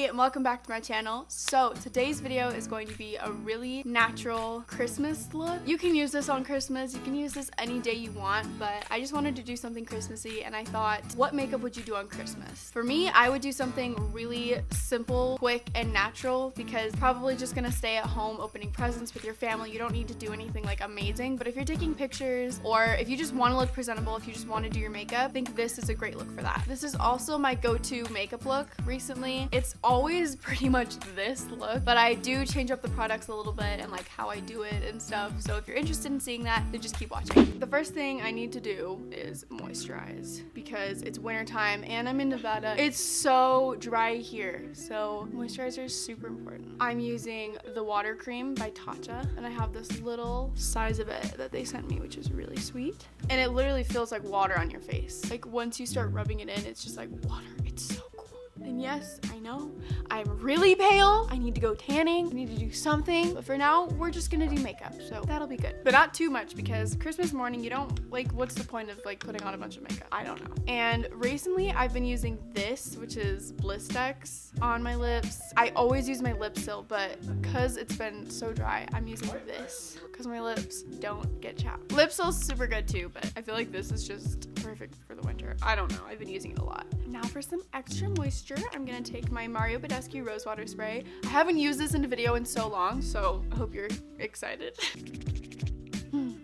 And welcome back to my channel. So today's video is going to be a really natural Christmas look. You can use this on Christmas, you can use this any day you want, but I just wanted to do something Christmassy and I thought, what makeup would you do on Christmas? For me, I would do something really simple, quick, and natural because probably just gonna stay at home opening presents with your family. You don't need to do anything like amazing, but if you're taking pictures or if you just want to look presentable, if you just want to do your makeup, I think this is a great look for that. This is also my go-to makeup look recently. It's always pretty much this look, but I do change up the products a little bit and like how I do it and stuff. So if you're interested in seeing that, then just keep watching. The first thing I need to do is moisturize because it's winter time and I'm in Nevada. It's so dry here, so moisturizer is super important. I'm using the water cream by Tatcha and I have this little size of it that they sent me, which is really sweet. And it literally feels like water on your face. Like once you start rubbing it in, it's just like water. It's so cool. And yes, I know, I'm really pale. I need to go tanning. I need to do something. But for now, we're just gonna do makeup. So that'll be good. But not too much because Christmas morning, you don't, like, what's the point of, like, putting on a bunch of makeup? I don't know. And recently, I've been using this, which is Blistex on my lips. I always use my lip seal, but because it's been so dry, I'm using this because my lips don't get chapped. Lip seal's super good too, but I feel like this is just perfect for the winter. I don't know. I've been using it a lot. Now for some extra moisture, I'm gonna take my Mario Badescu Rose Water Spray. I haven't used this in a video in so long, so I hope you're excited.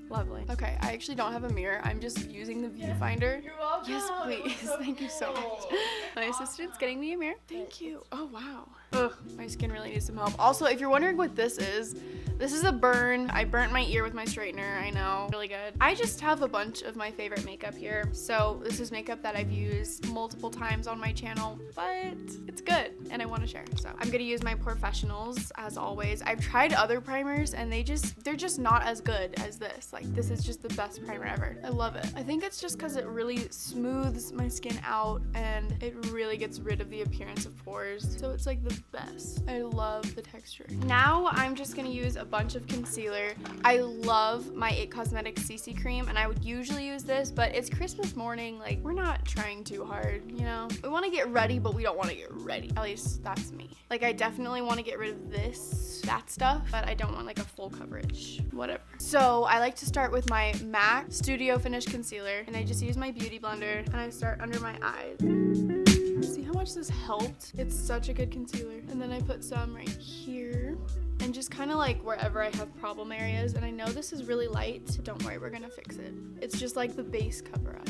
Lovely. Okay, I actually don't have a mirror. I'm just using the viewfinder. You're welcome. Yes, please. So Thank you so much. My assistant's getting me a mirror. Thank you. Oh, wow. Ugh, my skin really needs some help. Also, if you're wondering what this is a burn. I burnt my ear with my straightener. I know, really good. I just have a bunch of my favorite makeup here. So this is makeup that I've used multiple times on my channel, but it's good and I want to share. So I'm gonna use my Professionals as always. I've tried other primers and they're just not as good as this. Like this is just the best primer ever. I love it. I think it's just because it really smooths my skin out and it really gets rid of the appearance of pores. So it's like the best. I love the texture. Now I'm just gonna use a bunch of concealer. I love my It Cosmetics CC cream and I would usually use this, but it's Christmas morning. Like we're not trying too hard, you know? We want to get ready, but we don't want to get ready. At least that's me. Like I definitely want to get rid of that stuff, but I don't want like a full coverage, whatever. So I like to start with my MAC Studio Finish Concealer and I just use my beauty blender and I start under my eyes. See how much this helped? It's such a good concealer. And then I put some right here and just kind of like wherever I have problem areas. And I know this is really light. Don't worry, we're gonna fix it. It's just like the base cover up.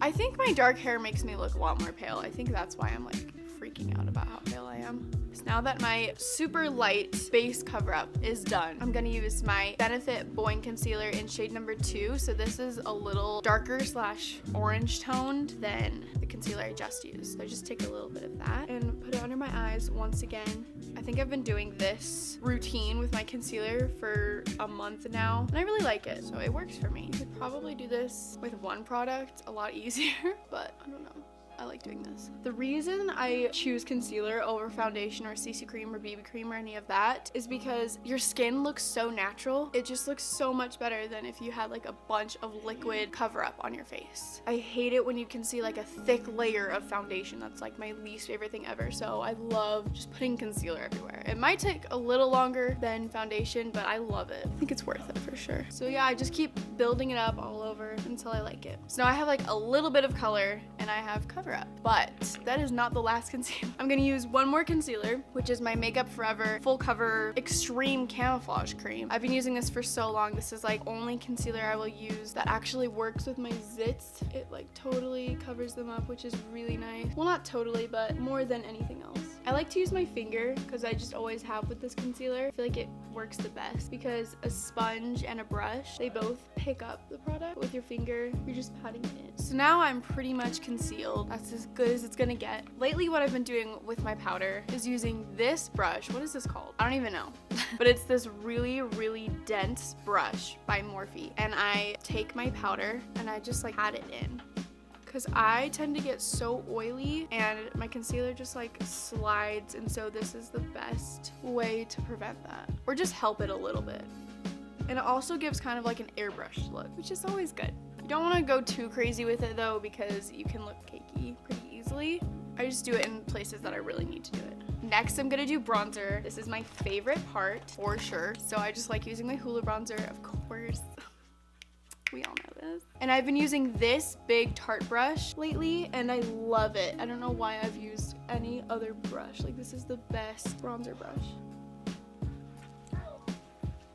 I think my dark hair makes me look a lot more pale. I think that's why I'm like freaking out about how pale I am. So now that my super light base cover up is done, I'm gonna use my Benefit Boing Concealer in shade number 2. So this is a little darker / orange toned than the concealer I just used. So I just take a little bit of that and put it under my eyes once again. I think I've been doing this routine with my concealer for a month now and I really like it. So it works for me. You could probably do this with one product a lot easier, but I don't know. I like doing this. The reason I choose concealer over foundation or CC cream or BB cream or any of that is because your skin looks so natural. It just looks so much better than if you had like a bunch of liquid cover up on your face. I hate it when you can see like a thick layer of foundation. That's like my least favorite thing ever. So I love just putting concealer everywhere. It might take a little longer than foundation, but I love it. I think it's worth it for sure. So yeah, I just keep building it up all over until I like it. So now I have like a little bit of color and I have cover up, but that is not the last concealer. I'm gonna use one more concealer, which is my Makeup Forever Full Cover Extreme Camouflage Cream. I've been using this for so long. This is like only concealer I will use that actually works with my zits. It like totally covers them up, which is really nice. Well, not totally, but more than anything else. I like to use my finger because I just always have with this concealer. I feel like it works the best because a sponge and a brush, they both pick up the product. With your finger, you're just patting it in. So now I'm pretty much concealed. That's as good as it's gonna get. Lately, what I've been doing with my powder is using this brush. What is this called? I don't even know. But it's this really, really dense brush by Morphe. And I take my powder and I just like pat it in. Because I tend to get so oily and my concealer just like slides, and so this is the best way to prevent that, or just help it a little bit. And it also gives kind of like an airbrush look, which is always good. You don't want to go too crazy with it though, because you can look cakey pretty easily. I just do it in places that I really need to do it. Next, I'm gonna do bronzer. This is my favorite part for sure. So I just like using my Hoola bronzer, of course. We all know this. And I've been using this big Tarte brush lately and I love it. I don't know why I've used any other brush. Like, this is the best bronzer brush.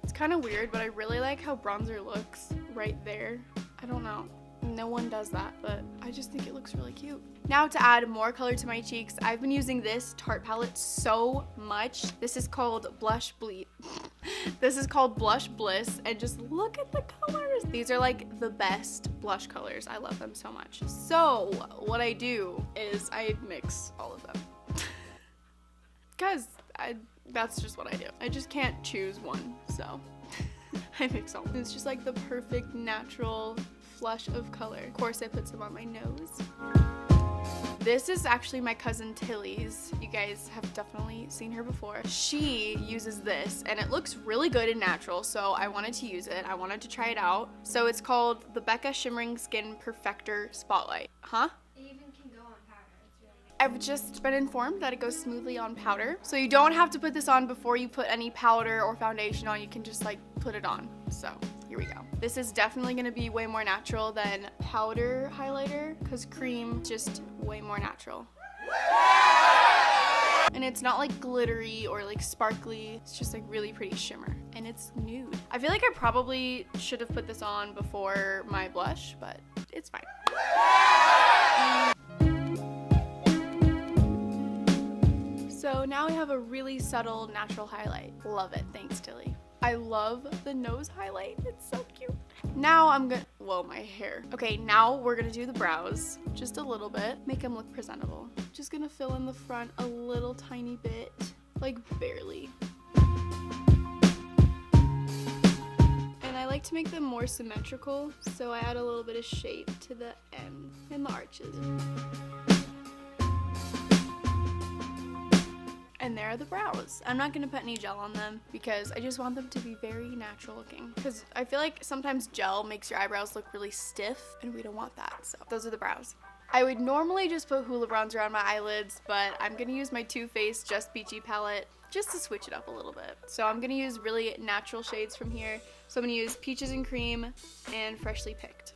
It's kind of weird, but I really like how bronzer looks right there. I don't know. No one does that, but I just think it looks really cute. Now to add more color to my cheeks, I've been using this Tarte palette so much. This is called Blush Bleed. This is called Blush Bliss, and just look at the colors. These are like the best blush colors. I love them so much. So what I do is I mix all of them. Because that's just what I do. I just can't choose one, so I mix all. It's just like the perfect natural flush of color. Of course, I put some on my nose. This is actually my cousin Tilly's. You guys have definitely seen her before. She uses this and it looks really good and natural, so I wanted to use it. I wanted to try it out. So it's called the Becca Shimmering Skin Perfector Spotlight. Huh? It even can go on powder. It's really nice. I've just been informed that it goes smoothly on powder. So you don't have to put this on before you put any powder or foundation on. You can just like put it on. So here we go. This is definitely gonna be way more natural than powder highlighter because cream just way more natural. And it's not like glittery or like sparkly. It's just like really pretty shimmer and it's nude. I feel like I probably should have put this on before my blush, but it's fine. So now we have a really subtle natural highlight. Love it. Thanks, Tilly. I love the nose highlight. It's so cute. Now I'm gonna, whoa, my hair. Okay, now we're gonna do the brows just a little bit. Make them look presentable. Just gonna fill in the front a little tiny bit, like barely. And I like to make them more symmetrical, so I add a little bit of shape to the end and the arches. And there are the brows. I'm not gonna put any gel on them because I just want them to be very natural looking. Because I feel like sometimes gel makes your eyebrows look really stiff and we don't want that. So those are the brows. I would normally just put Hoola bronzer on my eyelids, but I'm gonna use my Too Faced Just Beachy palette just to switch it up a little bit. So I'm gonna use really natural shades from here. So I'm gonna use Peaches and Cream and Freshly Picked.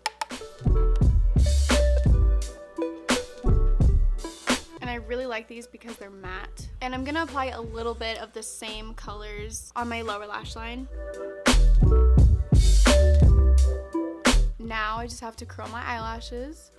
And I really like these because they're matte. And I'm gonna apply a little bit of the same colors on my lower lash line. Now I just have to curl my eyelashes.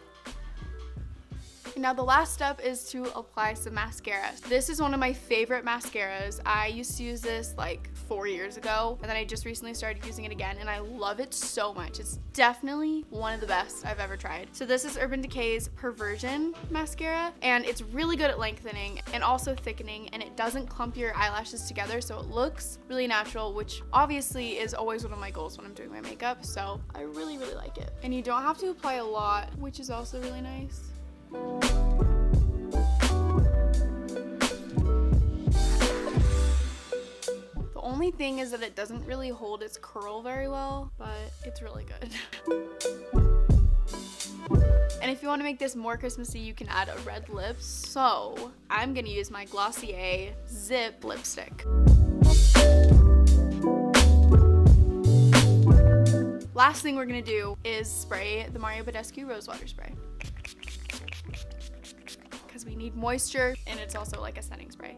And now the last step is to apply some mascara. This is one of my favorite mascaras. I used to use this like 4 years ago, and then I just recently started using it again, and I love it so much. It's definitely one of the best I've ever tried. So this is Urban Decay's Perversion mascara, and it's really good at lengthening and also thickening, and it doesn't clump your eyelashes together, so it looks really natural, which obviously is always one of my goals when I'm doing my makeup, so I really, really like it. And you don't have to apply a lot, which is also really nice. The only thing is that it doesn't really hold its curl very well, but it's really good. And if you want to make this more Christmassy, you can add a red lip. So I'm gonna use my Glossier Zip lipstick. Last thing we're gonna do is spray the Mario Badescu Rose Water Spray. Because we need moisture, and it's also like a setting spray.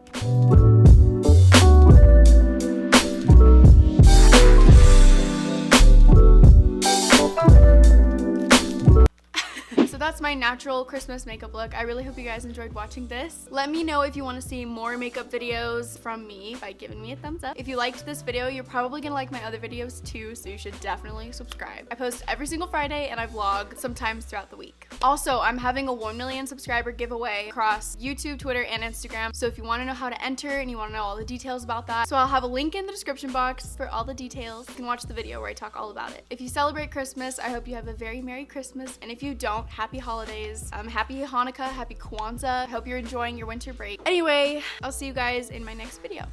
So that's my natural Christmas makeup look. I really hope you guys enjoyed watching this. Let me know if you want to see more makeup videos from me by giving me a thumbs up. If you liked this video, you're probably gonna like my other videos too, so you should definitely subscribe. I post every single Friday and I vlog sometimes throughout the week. Also, I'm having a 1 million subscriber giveaway across YouTube, Twitter, and Instagram. So if you want to know how to enter and you want to know all the details about that, so I'll have a link in the description box for all the details. You can watch the video where I talk all about it. If you celebrate Christmas, I hope you have a very Merry Christmas. And if you don't, happy holidays. Happy Hanukkah, happy Kwanzaa. I hope you're enjoying your winter break. Anyway, I'll see you guys in my next video.